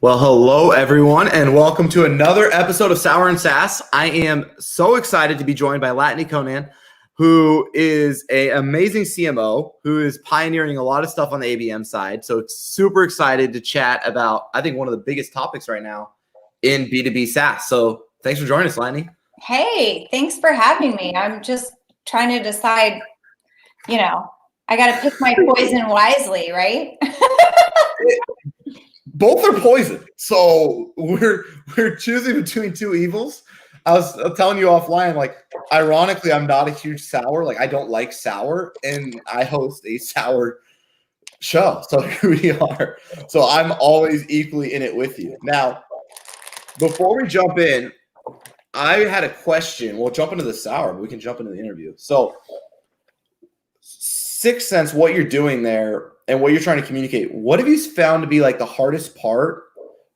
Well, hello everyone, and welcome to another episode of Sour and SaaS. I am so excited to be joined by Latané Conant, who is an amazing CMO who is pioneering a lot of stuff on the ABM side. So super excited to chat about, I think, one of the biggest topics right now in B2B SaaS. So thanks for joining us, Latané. Hey, thanks for having me. I'm just trying to decide, I got to pick my poison wisely, right? Both are poison. So we're choosing between two evils. I was telling you offline, like, ironically, I'm not a huge sour. Like, I don't like sour, and I host a sour show. So here we are. So I'm always equally in it with you. Now, before we jump in, I had a question. We'll jump into the sour, but we can jump into the interview. So 6sense, what you're doing there and what you're trying to communicate, what have you found to be like the hardest part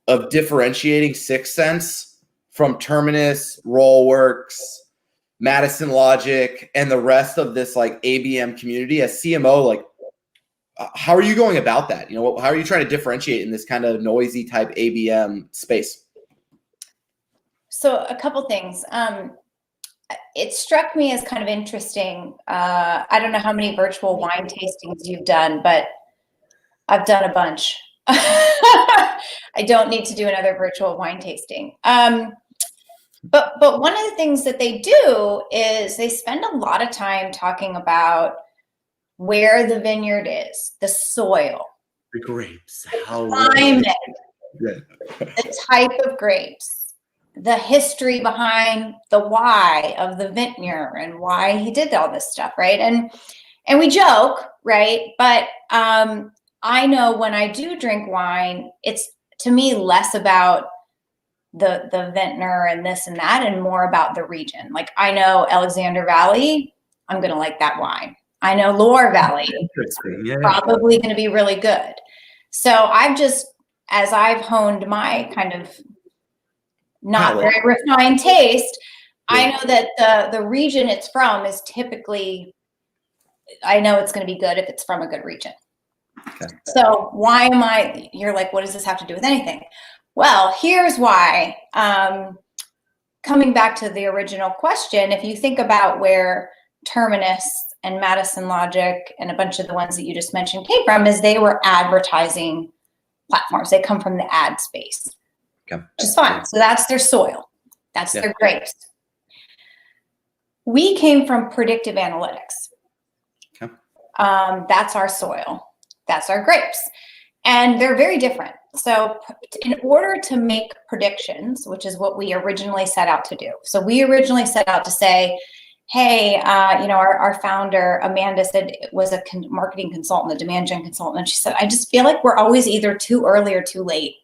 of differentiating 6sense from Terminus, Rollworks, Madison Logic, and the rest of this like ABM community as CMO? Like, how are you going about that? How are you trying to differentiate in this kind of noisy type ABM space? So a couple things. It struck me as kind of interesting. I don't know how many virtual wine tastings you've done, but I've done a bunch. I don't need to do another virtual wine tasting. But one of the things that they do is they spend a lot of time talking about where the vineyard is, the soil, The grapes, the climate, the type of grapes, the history behind the why of the vintner and why he did all this stuff, right? And we joke, right? But I know when I do drink wine, it's to me less about the vintner and this and that, and more about the region. Like, I know Alexander Valley, I'm going to like that wine. I know Loire Valley, probably going to be really good. So I've just, as I've honed my kind of not very refined taste, I know that the region it's from is typically, I know it's going to be good if it's from a good region. Okay. So you're like, what does this have to do with anything? Well, here's why. Coming back to the original question, if you think about where Terminus and Madison Logic and a bunch of the ones that you just mentioned came from, is they were advertising platforms. They come from the ad space. Okay. Which is fine. So that's their soil. That's their grapes. We came from predictive analytics. Okay. That's our soil. That's our grapes. And they're very different. So in order to make predictions, which is what we originally set out to do. So we originally set out to say, hey, our founder, Amanda, said it was a marketing consultant, a demand gen consultant. And she said, I just feel like we're always either too early or too late.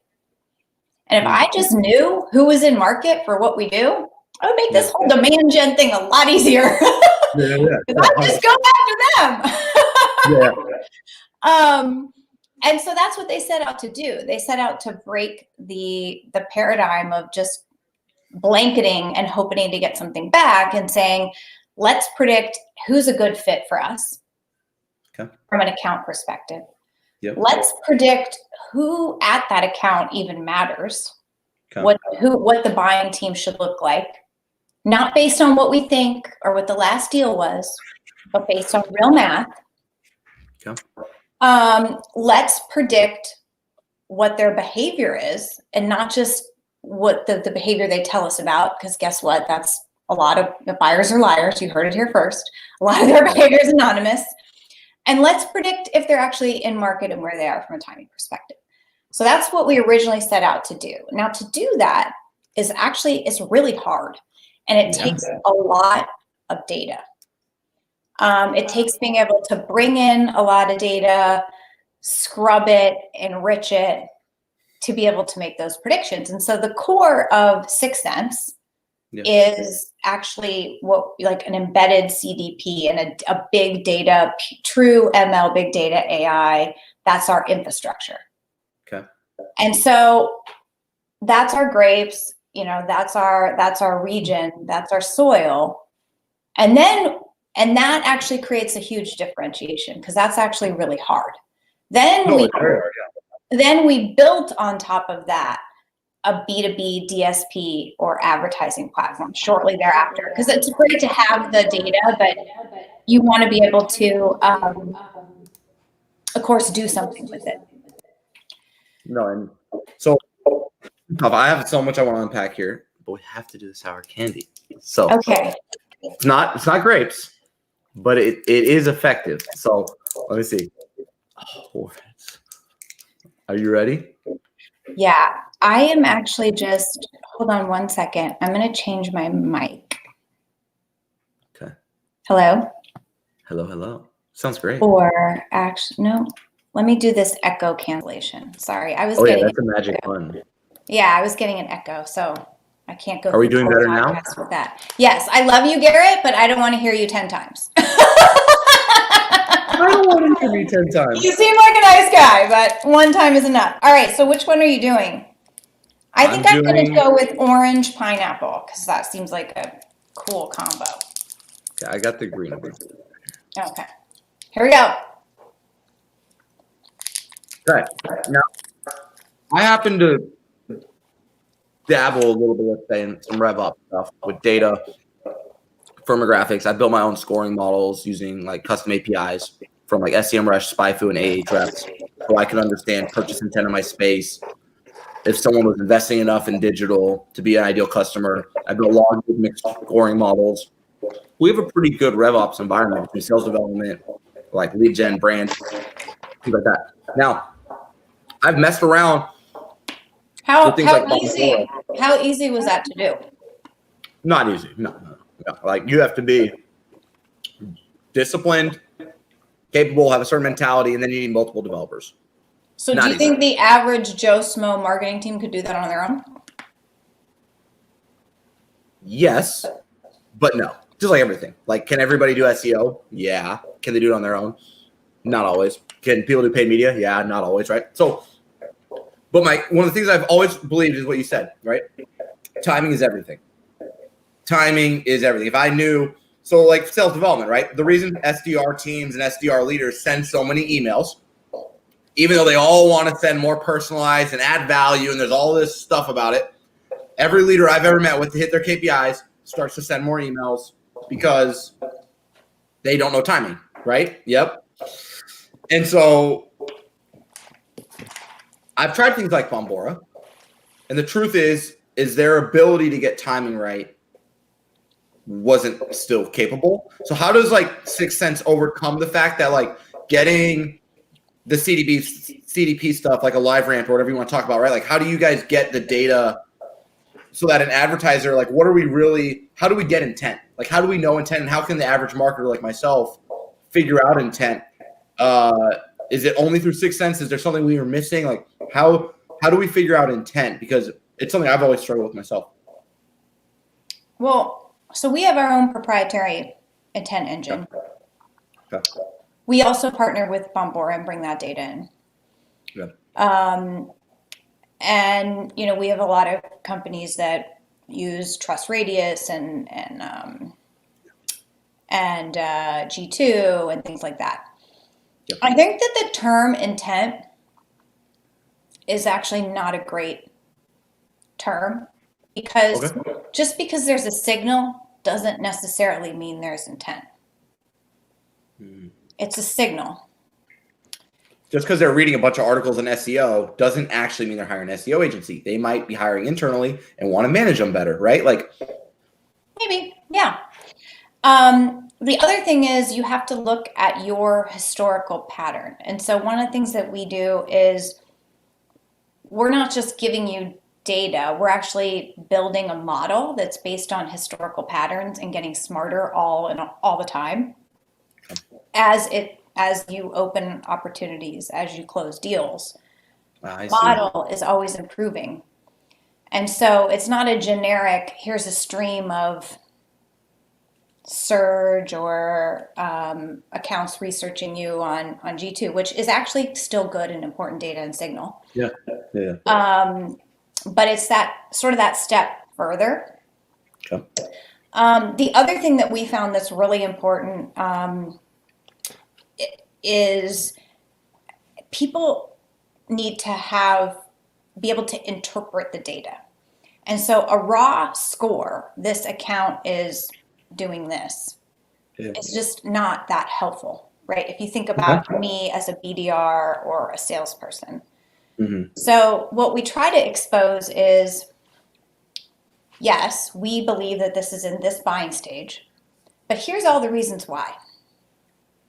And if I just knew who was in market for what we do, I would make this whole demand gen thing a lot easier. I'd just go after them. And so that's what they set out to do. They set out to break the paradigm of just blanketing and hoping to get something back and saying, let's predict who's a good fit for us from an account perspective. Yep. Let's predict who at that account even matters, what the buying team should look like, not based on what we think or what the last deal was, but based on real math. Okay. Let's predict what their behavior is, and not just what the behavior they tell us about, because guess what? That's a lot of the buyers are liars. You heard it here first. A lot of their behavior is anonymous. And let's predict if they're actually in market and where they are from a timing perspective. So that's what we originally set out to do. Now, to do that it's really hard, and it takes a lot of data. It takes being able to bring in a lot of data, scrub it, enrich it to be able to make those predictions. And so the core of 6sense is actually like an embedded CDP and a big data, true ML, big data AI. That's our infrastructure. Okay. And so that's our grapes, that's our region, that's our soil. And that actually creates a huge differentiation, because that's actually really hard. Then Then we built on top of that a B2B DSP or advertising platform shortly thereafter, because it's great to have the data, but you want to be able to, of course, do something with it. No, and so I have so much I want to unpack here, but we have to do the sour candy. So okay, it's not grapes, but it is effective. So let me see. Oh, are you ready? Yeah, I am actually just, hold on one second. I'm going to change my mic. Okay. Hello? Hello. Sounds great. Or actually, no, let me do this echo cancellation. Sorry, I was getting that's a magic button. Yeah, I was getting an echo, so I can't go. Are we doing better now? With that. Yes, I love you, Garrett, but I don't want to hear you 10 times. I don't want to hear you 10 times. You seem like a nice guy, but one time is enough. All right, so which one are you doing? I think I'm going to go with orange pineapple because that seems like a cool combo. Yeah, I got the green one. Okay, here we go. Okay, now I happen to dabble a little bit, let's say, in some rev up stuff with data, firmographics. I built my own scoring models using like custom APIs from like SEMrush, SpyFu, and Ahrefs, so I can understand purchase intent in my space. If someone was investing enough in digital to be an ideal customer, I built log mixed scoring models. We have a pretty good RevOps environment between sales development, like lead gen, brand, things like that. Now, I've messed around. How easy was that to do? Not easy. No. Like you have to be disciplined, capable, have a certain mentality, and then you need multiple developers. So do you think the average Joe Smo marketing team could do that on their own? Yes, but no. Just like everything. Like, can everybody do SEO? Yeah. Can they do it on their own? Not always. Can people do paid media? Yeah, not always, right? So, but one of the things I've always believed is what you said, right? Timing is everything. Timing is everything. If I knew, so like sales development, right? The reason SDR teams and SDR leaders send so many emails, even though they all want to send more personalized and add value, and there's all this stuff about it, every leader I've ever met with to hit their KPIs starts to send more emails because they don't know timing, right? Yep. And so I've tried things like Bombora, and the truth is their ability to get timing right wasn't still capable. So how does like 6sense overcome the fact that like getting the CDP stuff, like a live ramp or whatever you want to talk about, right? Like how do you guys get the data so that an advertiser, like how do we get intent? Like how do we know intent, and how can the average marketer like myself figure out intent? Is it only through 6sense? Is there something we were missing? Like how do we figure out intent? Because it's something I've always struggled with myself. Well, so we have our own proprietary intent engine. Okay. We also partner with Bombora and bring that data in. Yeah. And we have a lot of companies that use Trust Radius and G2 and things like that. Yep. I think that the term intent is actually not a great term because just because there's a signal doesn't necessarily mean there's intent. It's a signal. Just because they're reading a bunch of articles in SEO doesn't actually mean they're hiring an SEO agency. They might be hiring internally and want to manage them better, right? Like maybe, yeah. The other thing is you have to look at your historical pattern. And so one of the things that we do is we're not just giving you data, we're actually building a model that's based on historical patterns and getting smarter all the time as you open opportunities, as you close deals. Model is always improving. And so it's not a generic, here's a stream of surge or accounts researching you on G2, which is actually still good and important data and signal. Yeah. But it's that step further. Okay. The other thing that we found that's really important is people need to be able to interpret the data. And so a raw score, this account is doing this, it's just not that helpful, right? If you think about me as a BDR or a salesperson. So what we try to expose is, yes, we believe that this is in this buying stage, but here's all the reasons why.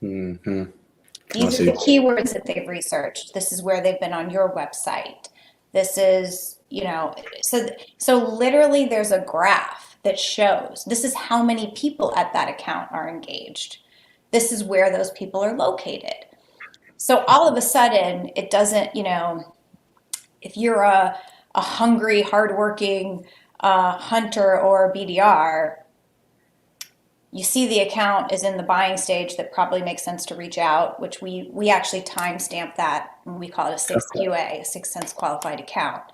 These are the keywords that they've researched. This is where they've been on your website. This is, so literally there's a graph that shows this is how many people at that account are engaged. This is where those people are located. So all of a sudden it doesn't, if you're a hungry, hardworking hunter or BDR, you see the account is in the buying stage that probably makes sense to reach out, which we actually timestamp that, and we call it a 6QA, a 6sense qualified account.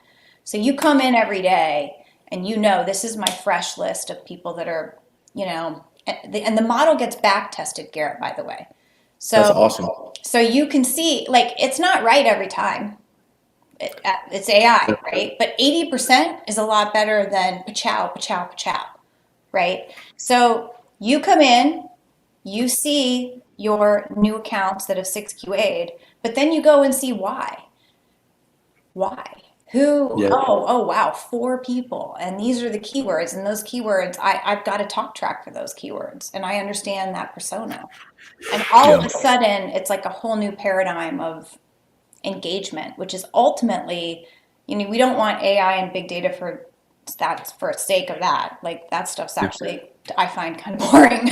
So you come in every day and this is my fresh list of people that are, and the model gets back tested, Garrett, by the way. So that's awesome. So you can see, it's not right every time. It's AI, right? But 80% is a lot better than pachow, right? So you come in, you see your new accounts that have 6QA'd, but then you go and see why. Why? Who? Yeah. Oh, wow, 4 people. And these are the keywords. And those keywords, I've got a talk track for those keywords. And I understand that persona. And all of a sudden, it's like a whole new paradigm of engagement, which is ultimately, we don't want AI and big data for sake of that. That stuff's actually, I find, kind of boring.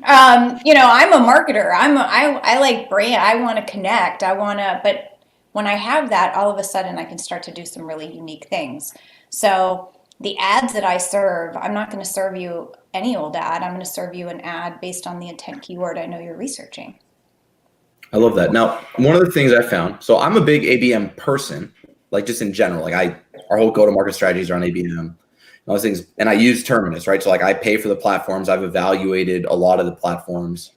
I'm a marketer. I like brand. I want to connect. But when I have that, all of a sudden I can start to do some really unique things. So the ads that I serve, I'm not going to serve you any old ad. I'm going to serve you an ad based on the intent keyword I know you're researching. I love that. Now, one of the things I found, so I'm a big ABM person, just in general, our whole go-to-market strategies are on ABM and all those things. And I use Terminus, right? So I pay for the platforms. I've evaluated a lot of the platforms.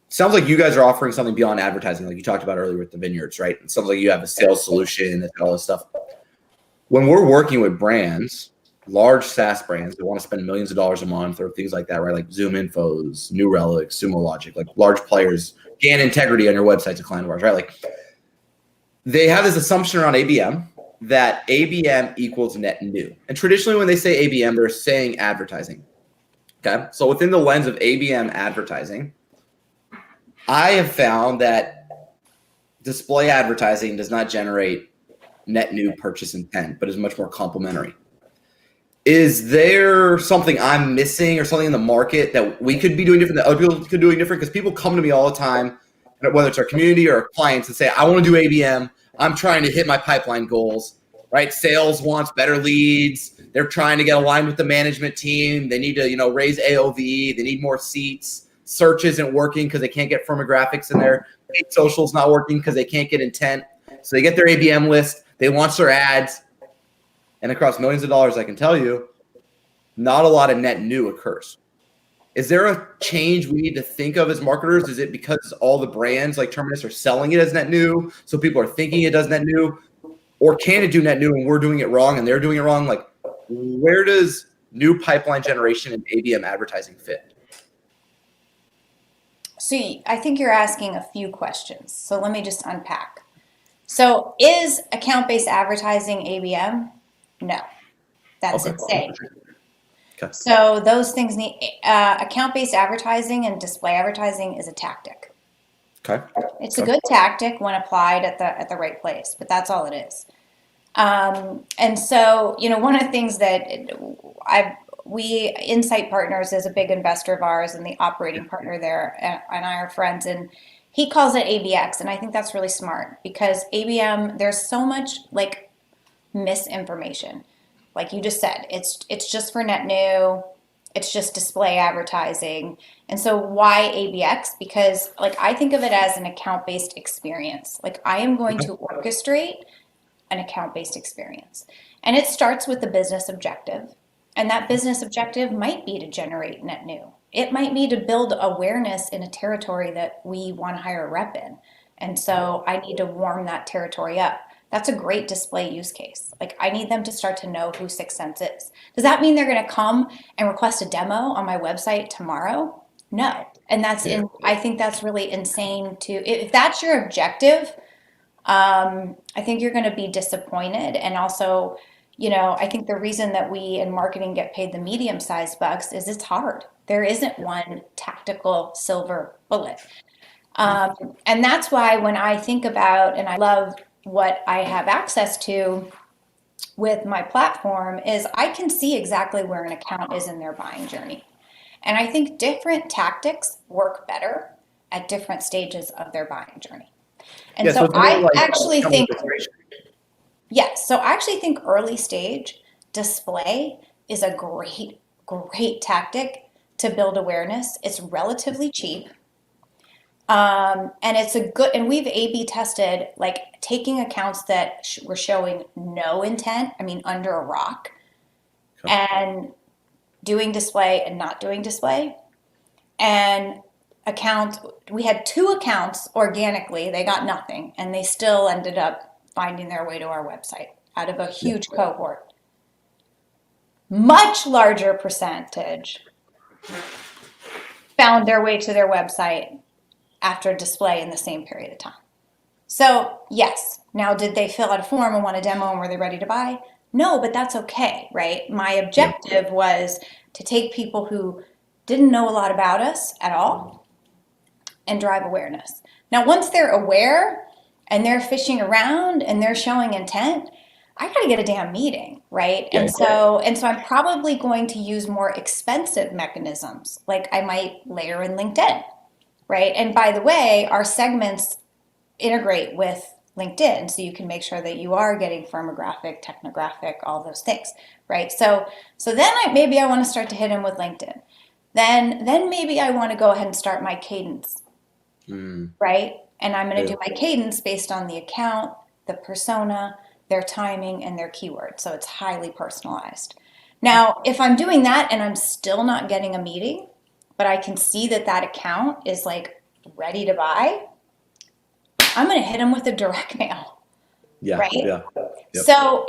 Sounds like you guys are offering something beyond advertising, like you talked about earlier with the vineyards, right? It sounds like you have a sales solution and all this stuff. When we're working with brands, large SaaS brands that want to spend millions of dollars a month or things like that, right? Like Zoom Infos, New Relic, Sumo Logic, large players, GAN Integrity on your website's a client of ours, right? They have this assumption around ABM that ABM equals net new. And traditionally when they say ABM, they're saying advertising. Okay. So within the lens of ABM advertising, I have found that display advertising does not generate net new purchase intent, but is much more complementary. Is there something I'm missing or something in the market that we could be doing different, that other people could be doing different? Because people come to me all the time, whether it's our community or our clients, and say, I want to do ABM. I'm trying to hit my pipeline goals, right? Sales wants better leads. They're trying to get aligned with the management team. They need to, raise AOV. They need more seats. Search isn't working because they can't get firmographics in there. Paid social's not working because they can't get intent. So they get their ABM list. They launch their ads. And across millions of dollars, I can tell you, not a lot of net new occurs. Is there a change we need to think of as marketers? Is it because all the brands like Terminus are selling it as net new, so people are thinking it does net new? Or can it do net new and we're doing it wrong and they're doing it wrong? Where does new pipeline generation and ABM advertising fit? So I think you're asking a few questions. So let me just unpack. So is account-based advertising ABM? No, that's insane. Okay. So those things need account-based advertising and display advertising is a tactic. Okay. It's a good tactic when applied at the right place, but that's all it is. And so, one of the things that Insight Partners is a big investor of ours and the operating partner there, and I are friends, and he calls it ABX, and I think that's really smart because ABM, there's so much misinformation. Like you just said, it's just for net new, it's just display advertising. And so why ABX? Because I think of it as an account-based experience. I am going to orchestrate an account-based experience. And it starts with the business objective. And that business objective might be to generate net new. It might be to build awareness in a territory that we want to hire a rep in. And so I need to warm that territory up. That's a great display use case. Like, I need them to start to know who 6sense is. Does that mean they're going to come and request a demo on my website tomorrow? No. And I think that's really insane if that's your objective, I think you're going to be disappointed. And also, I think the reason that we in marketing get paid the medium-sized bucks is it's hard. There isn't one tactical silver bullet. And that's why when I think about, and I love what I have access to with my platform, is I can see exactly where an account is in their buying journey. And I think different tactics work better at different stages of their buying journey. And so I actually think, so I actually think early stage display is a great, great tactic to build awareness. It's relatively cheap. And it's and we've A/B tested, like, taking accounts that were showing no intent, under a rock, and doing display and not doing display. And we had 2 accounts organically, they got nothing, and they still ended up finding their way to our website out of a huge cohort. Much larger percentage found their way to their website after display in the same period of time. So yes, now did they fill out a form and want a demo and were they ready to buy? No, but that's okay, right? My objective was to take people who didn't know a lot about us at all and drive awareness. Now, once they're aware and they're fishing around and they're showing intent, I got to get a damn meeting, right? And so I'm probably going to use more expensive mechanisms. Like, I might layer in LinkedIn, right? And by the way, our segments integrate with LinkedIn, so you can make sure that you are getting firmographic, technographic, all those things, right? So then maybe I want to start to hit them with LinkedIn. Then maybe I want to go ahead and start my cadence, right? And I'm going to do my cadence based on the account, the persona, their timing, and their keywords. So it's highly personalized. Now, if I'm doing that and I'm still not getting a meeting, but I can see that account is like ready to buy, I'm going to hit them with a direct mail. Yeah. Right? Yeah. Yep. So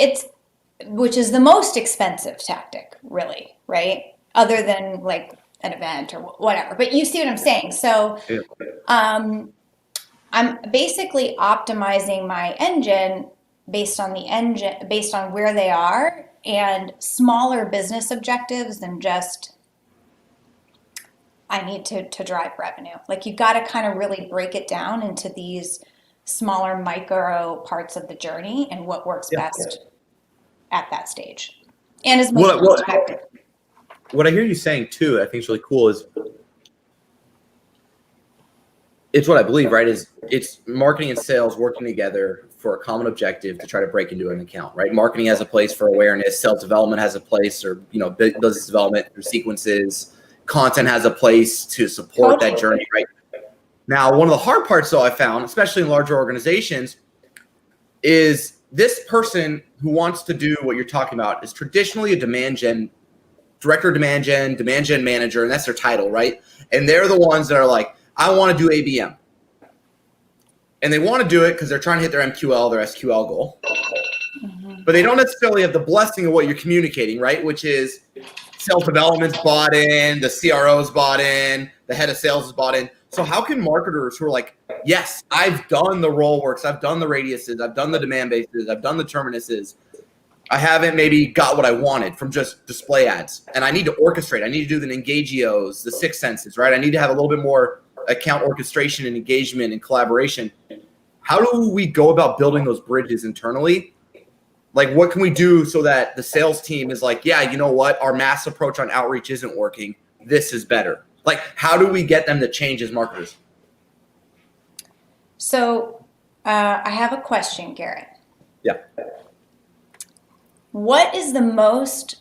which is the most expensive tactic, really, right? Other than like an event or whatever. But you see what I'm saying? So I'm basically optimizing my engine based on where they are, and smaller business objectives than just I need to drive revenue. Like, you got to kind of really break it down into these smaller micro parts of the journey and what works best at that stage. And is most effective. What I hear you saying too, I think is really cool, is it's what I believe, right? Is it's marketing and sales working together for a common objective to try to break into an account, right? Marketing has a place for awareness, sales development has a place, or business development through sequences, content has a place to support that journey, right? Now, one of the hard parts, though, I found, especially in larger organizations, is this person who wants to do what you're talking about is traditionally a demand gen director, demand gen manager, and that's their title, right? And they're the ones that are like, I want to do ABM. And they want to do it because they're trying to hit their MQL, their SQL goal. But they don't necessarily have the blessing of what you're communicating, right? Which is sales development's bought in, the CRO's bought in, the head of sales is bought in. So how can marketers who are like, yes, I've done the role works, I've done the radiuses, I've done the demand bases, I've done the terminuses, I haven't maybe got what I wanted from just display ads, and I need to orchestrate, I need to do the Engagios, the 6sense's, right? I need to have a little bit more account orchestration and engagement and collaboration. How do we go about building those bridges internally? Like, what can we do so that the sales team is like, yeah, you know what? Our mass approach on outreach isn't working. This is better. Like, how do we get them to change as marketers? So I have a question, Garrett. Yeah. What is the most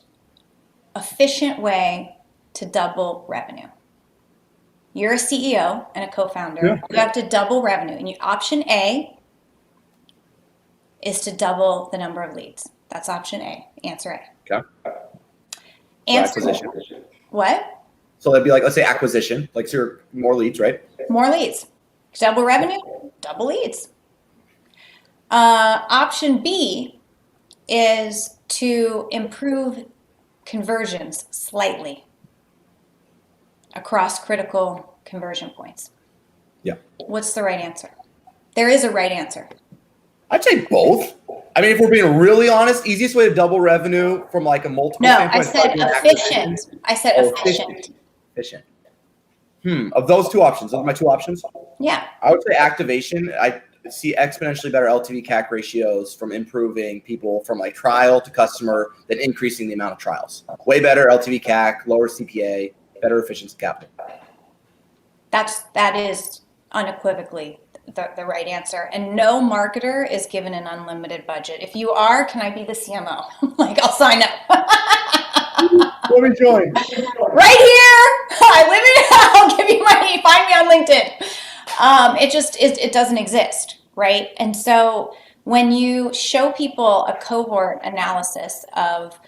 efficient way to double revenue? You're a CEO and a co-founder. Yeah. You have to double revenue. And option A is to double the number of leads. That's option A. Answer A. Okay. Answer so acquisition. What? So that'd be like, let's say acquisition, like so you're more leads, right? More leads. Double revenue, double leads. Option B is to improve conversions slightly across critical conversion points. Yeah. What's the right answer? There is a right answer. I'd say both. I mean, if we're being really honest, easiest way to double revenue from like a multiple No, I standpoint. said efficient. I said efficient. Efficient. Of those two options, those are my two options. Yeah. I would say activation. I see exponentially better LTV CAC ratios from improving people from like trial to customer than increasing the amount of trials. Way better LTV CAC, lower CPA, better efficiency capital. That is unequivocally the right answer. And no marketer is given an unlimited budget. If you are, can I be the CMO? Like, I'll sign up. Let me join. Right here. I live in, I'll give you money. Find me on LinkedIn. It doesn't exist, right? And so when you show people a cohort analysis of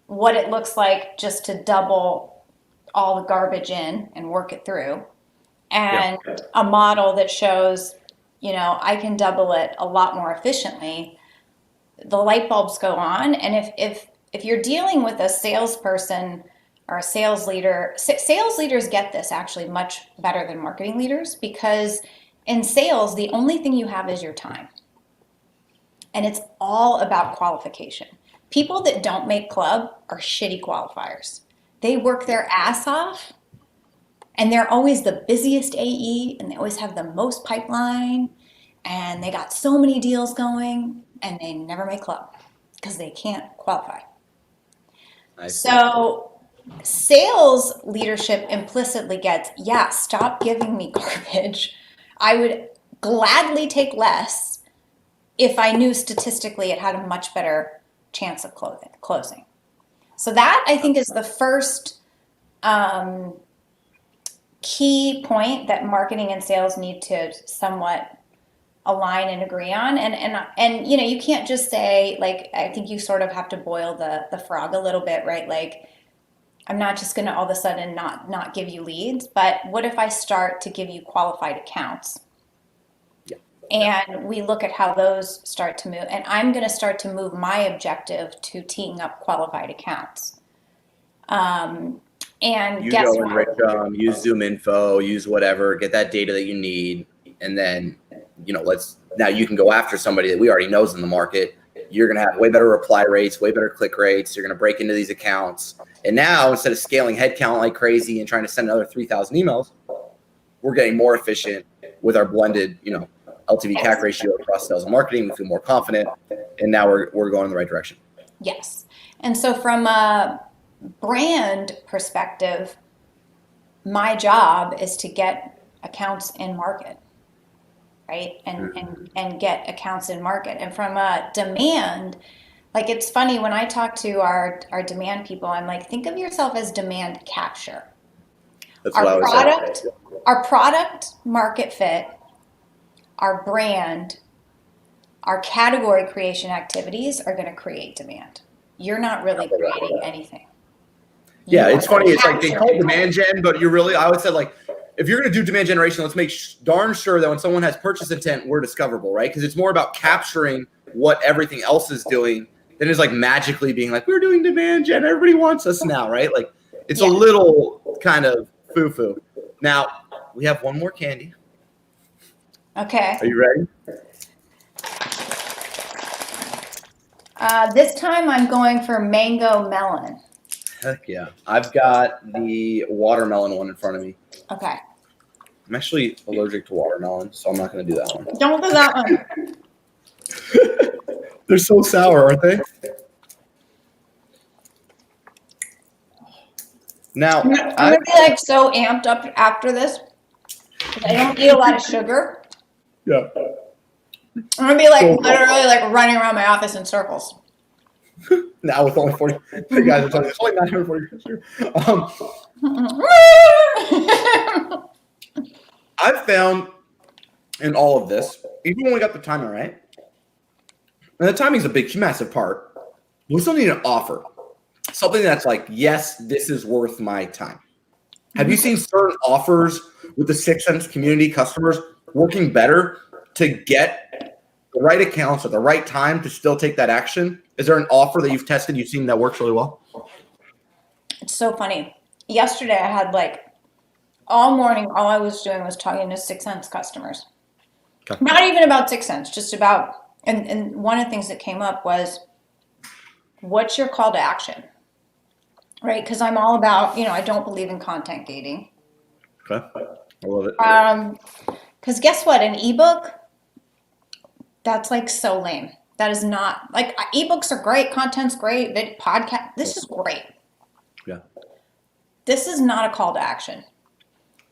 what it looks like just to double all the garbage in and work it through, and a model that shows, I can double it a lot more efficiently, the light bulbs go on. And if you're dealing with a salesperson or a sales leader, sales leaders get this actually much better than marketing leaders, because in sales, the only thing you have is your time. And it's all about qualification. People that don't make club are shitty qualifiers. They work their ass off, and they're always the busiest AE, and they always have the most pipeline, and they got so many deals going, and they never make club because they can't qualify. So sales leadership implicitly gets, stop giving me garbage. I would gladly take less if I knew statistically it had a much better chance of closing. So that, I think, is the first key point that marketing and sales need to somewhat align and agree on. And you can't just say, like, I think you sort of have to boil the frog a little bit, right? Like, I'm not just going to all of a sudden not give you leads, but what if I start to give you qualified accounts? And we look at how those start to move, and I'm going to start to move my objective to teeing up qualified accounts. And you guess go and use Zoom info, use whatever, get that data that you need, and then now you can go after somebody that we already knows in the market. You're going to have way better reply rates, way better click rates. You're going to break into these accounts, and now instead of scaling headcount like crazy and trying to send another 3,000 emails, we're getting more efficient with our blended, LTV CAC ratio across sales and marketing. We feel more confident, and now we're going in the right direction. Yes. And so from a brand perspective, my job is to get accounts in market, right? And get accounts in market. And from a demand, like, it's funny when I talk to our demand people, I'm like, think of yourself as demand capture. That's what I would say. Our product market fit, our brand, our category creation activities are going to create demand. You're not really creating anything. It's funny. It's like they call it demand gen, but I would say, like, if you're going to do demand generation, let's make darn sure that when someone has purchase intent, we're discoverable, right? Because it's more about capturing what everything else is doing than is like magically being like, we're doing demand gen, everybody wants us now, right? Like, it's a little kind of foo-foo. Now, we have one more candy. Okay. Are you ready? This time I'm going for mango melon. Heck yeah. I've got the watermelon one in front of me. Okay. I'm actually allergic to watermelon, so I'm not going to do that one. Don't do that one. They're so sour, aren't they? Now, I'm going to be like so amped up after this because I don't eat a lot of sugar. Yeah. I'm going to be like literally like running around my office in circles. Now with only 40, you guys are talking, it's only 940 sugar. I've found in all of this, even when we got the timing right, and the timing is a big, massive part, we still need an offer. Something that's like, yes, this is worth my time. Have you seen certain offers with the 6sense community customers working better to get the right accounts at the right time to still take that action? Is there an offer that you've tested, you've seen that works really well? It's so funny. Yesterday I had like all morning, all I was doing was talking to 6sense customers. Okay. Not even about 6sense, just about, and one of the things that came up was, what's your call to action? Right? Because I'm all about, I don't believe in content gating. Okay. I love it. Because guess what? An ebook, that's like so lame. That is not, like, ebooks are great, content's great, podcast, this is great. Yeah. This is not a call to action.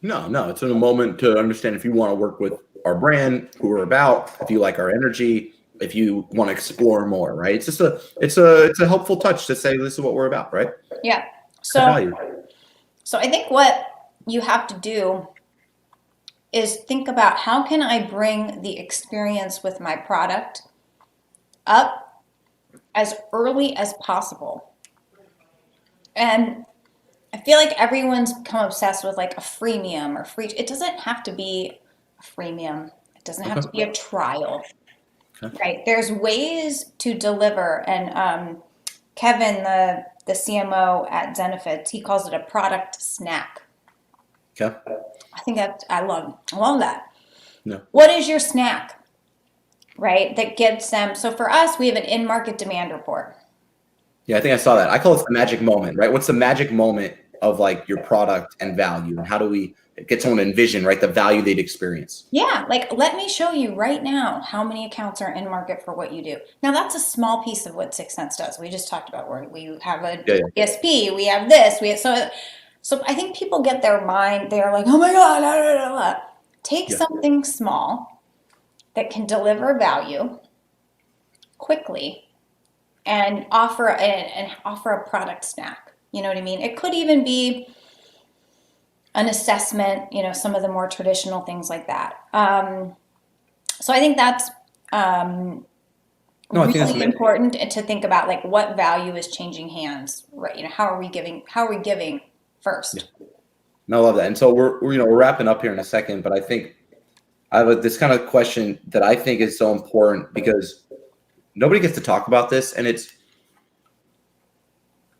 No, it's in a moment to understand if you want to work with our brand, who we're about, if you like our energy, if you want to explore more, right? It's just it's a helpful touch to say this is what we're about, right? Yeah. So I think what you have to do is think about, how can I bring the experience with my product up as early as possible? And I feel like everyone's become obsessed with like a freemium or free. It doesn't have to be a freemium. It doesn't have to be a trial, right? There's ways to deliver. And Kevin, the CMO at Zenefits, he calls it a product snack. Okay. I think I love that. No. What is your snack, right? That gets them. So for us, we have an in-market demand report. Yeah, I think I saw that. I call it the magic moment, right? What's the magic moment of like your product and value, and how do we get someone to envision, right, the value they'd experience? Yeah, like, let me show you right now how many accounts are in market for what you do. Now, that's a small piece of what 6sense does. We just talked about where we have a DSP, we have this, so I think people get their mind, they're like, oh my God, blah, blah, blah. Take something small that can deliver value quickly and offer a product snack. You know what I mean? It could even be an assessment, some of the more traditional things like that. So I think that's really important to think about, like, what value is changing hands, right? How are we giving first? Yeah. No, I love that. And so we're wrapping up here in a second, but I think I have this kind of question that I think is so important, because nobody gets to talk about this, and it's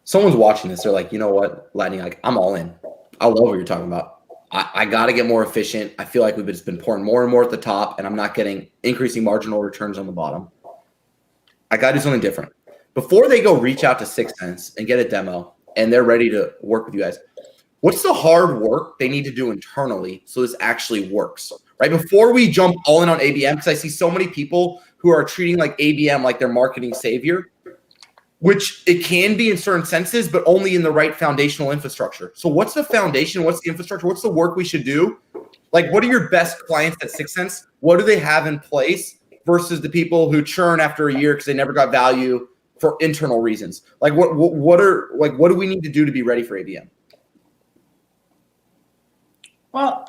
someone's watching this. They're like, you know what, Latané, like, I'm all in. I love what you're talking about. I got to get more efficient. I feel like we've just been pouring more and more at the top, and I'm not getting increasing marginal returns on the bottom. I got to do something different. Before they go reach out to 6sense and get a demo and they're ready to work with you guys, what's the hard work they need to do internally so this actually works, right? Before we jump all in on ABM, because I see so many people who are treating like ABM like their marketing savior, which it can be in certain senses, but only in the right foundational infrastructure. So what's the foundation? What's the infrastructure? What's the work we should do? Like, what are your best clients at 6sense? What do they have in place versus the people who churn after a year because they never got value for internal reasons? Like, what do we need to do to be ready for ABM? Well,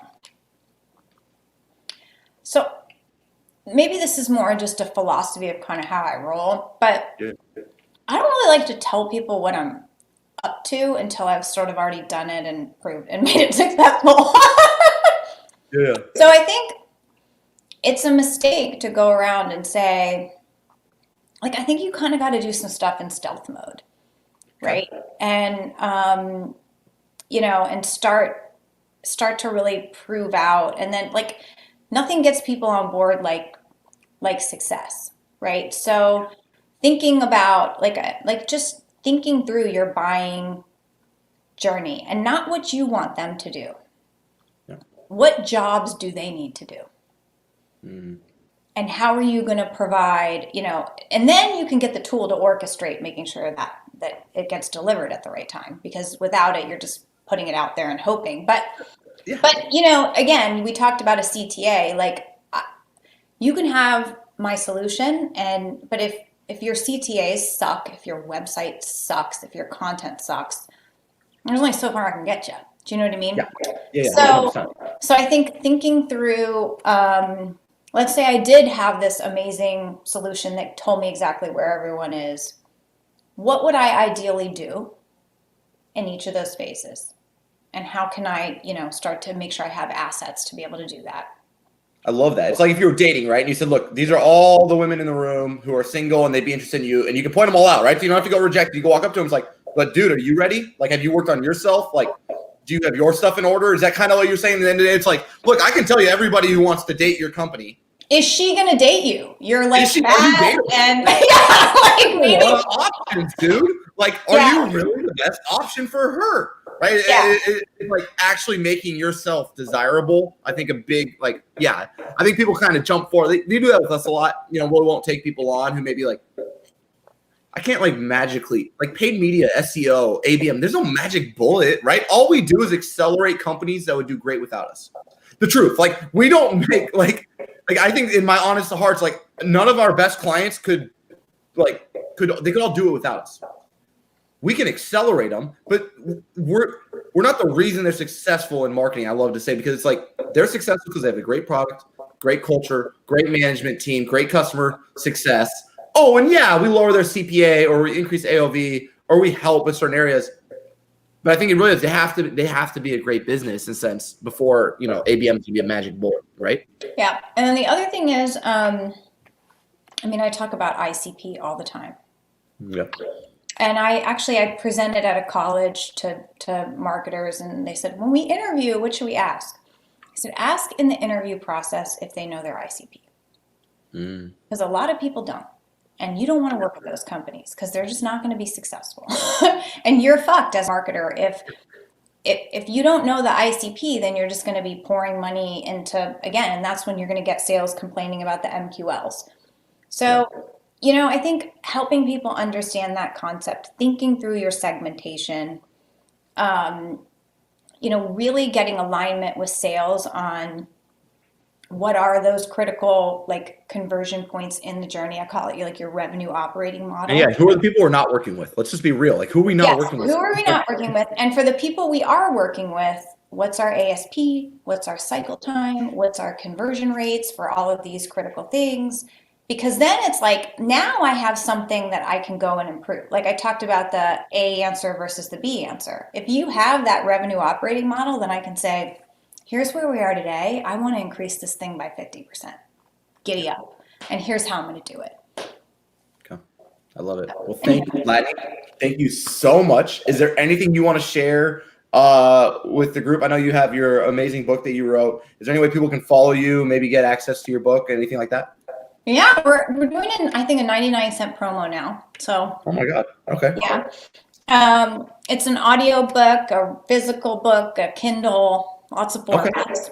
so maybe this is more just a philosophy of kind of how I roll, but I don't really like to tell people what I'm up to until I've sort of already done it and proved and made it successful. So I think it's a mistake to go around and say, like, I think you kind of got to do some stuff in stealth mode, right? And and start to really prove out, and then, like, nothing gets people on board like success, right? So thinking about like just thinking through your buying journey, and not what you want them to do. What jobs do they need to do? And how are you going to provide, and then you can get the tool to orchestrate making sure that it gets delivered at the right time, because without it, you're just putting it out there and hoping. But again, we talked about a CTA, like, you can have my solution, but if your CTAs suck, if your website sucks, if your content sucks, there's only so far I can get you. Do you know what I mean? Yeah. So I think thinking through, let's say I did have this amazing solution that told me exactly where everyone is. What would I ideally do in each of those spaces? And how can I, start to make sure I have assets to be able to do that? I love that. It's like if you were dating, right? And you said, look, these are all the women in the room who are single and they'd be interested in you. And you can point them all out, right? So you don't have to go reject. You can walk up to them. It's like, but dude, are you ready? Like, have you worked on yourself? Like, do you have your stuff in order? Is that kind of what you're saying? And then it's like, look, I can tell you everybody who wants to date your company. Is she going to date you? You're like, are you dating? And yeah, like maybe. A lot of options, dude. Like, are you really the best option for her? Right? Yeah. It's like actually making yourself desirable. I think a big, like, I think people kind of jump forward. They do that with us a lot. You know, we won't take people on who maybe like, I can't like magically, like paid media, SEO, ABM, there's no magic bullet, right? All we do is accelerate companies that would do great without us. The truth, like we don't make like I think in my honest to hearts, like none of our best clients could all do it without us. We can accelerate them, but we're not the reason they're successful in marketing. I love to say, because it's like they're successful because they have a great product, great culture, great management team, great customer success. Oh, and we lower their CPA or we increase AOV or we help in certain areas. But I think it really is they have to be a great business in a sense before, you know, ABM can be a magic bullet, right? Yeah. And then the other thing is, I talk about ICP all the time. Yeah. And I presented at a college to marketers, and they said, when we interview, what should we ask? I said, ask in the interview process if they know their ICP. Because a lot of people don't. And you don't want to work with those companies because they're just not going to be successful. And you're fucked as a marketer. If you don't know the ICP, then you're just going to be pouring money into, again, and that's when you're going to get sales complaining about the MQLs. So, you know, I think helping people understand that concept, thinking through your segmentation, you know, really getting alignment with sales on what are those critical like conversion points in the journey. I call it like your revenue operating model. And who are the people we're not working with? Let's just be real. Like, who are we not working with? Who are we not working with? And for the people we are working with, what's our ASP? What's our cycle time? What's our conversion rates for all of these critical things? Because then it's like, now I have something that I can go and improve. Like I talked about the A answer versus the B answer. If you have that revenue operating model, then I can say, here's where we are today. I want to increase this thing by 50%. Giddy up. And here's how I'm going to do it. Okay. I love it. Well, thank you, Latané. Thank you so much. Is there anything you want to share with the group? I know you have your amazing book that you wrote. Is there any way people can follow you, maybe get access to your book, anything like that? Yeah, we're doing I think a 99-cent promo now. So. Oh my God. Okay. Yeah. It's an audio book, a physical book, a Kindle, lots of formats.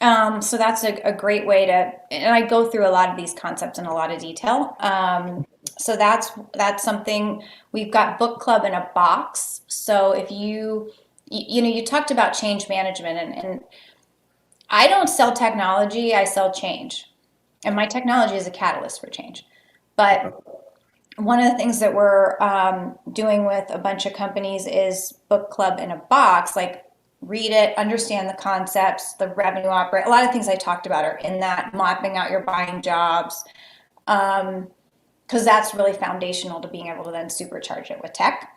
Okay. So that's a great way to, and I go through a lot of these concepts in a lot of detail. So that's something. We've got book club in a box. So if you talked about change management, and I don't sell technology, I sell change. And my technology is a catalyst for change. But one of the things that we're doing with a bunch of companies is book club in a box, like read it, understand the concepts, the revenue operate. A lot of things I talked about are in that, mapping out your buying jobs, because that's really foundational to being able to then supercharge it with tech.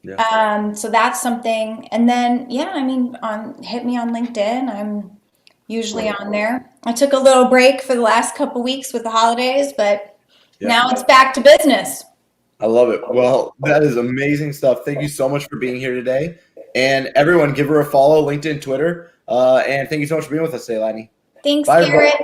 Yeah. So that's something. And then, hit me on LinkedIn. I'm usually on there. I took a little break for the last couple weeks with the holidays, but now it's back to business. I love it. Well, that is amazing stuff. Thank you so much for being here today. And everyone, give her a follow, LinkedIn, Twitter. And thank you so much for being with us today, Latané. Thanks, Garrett.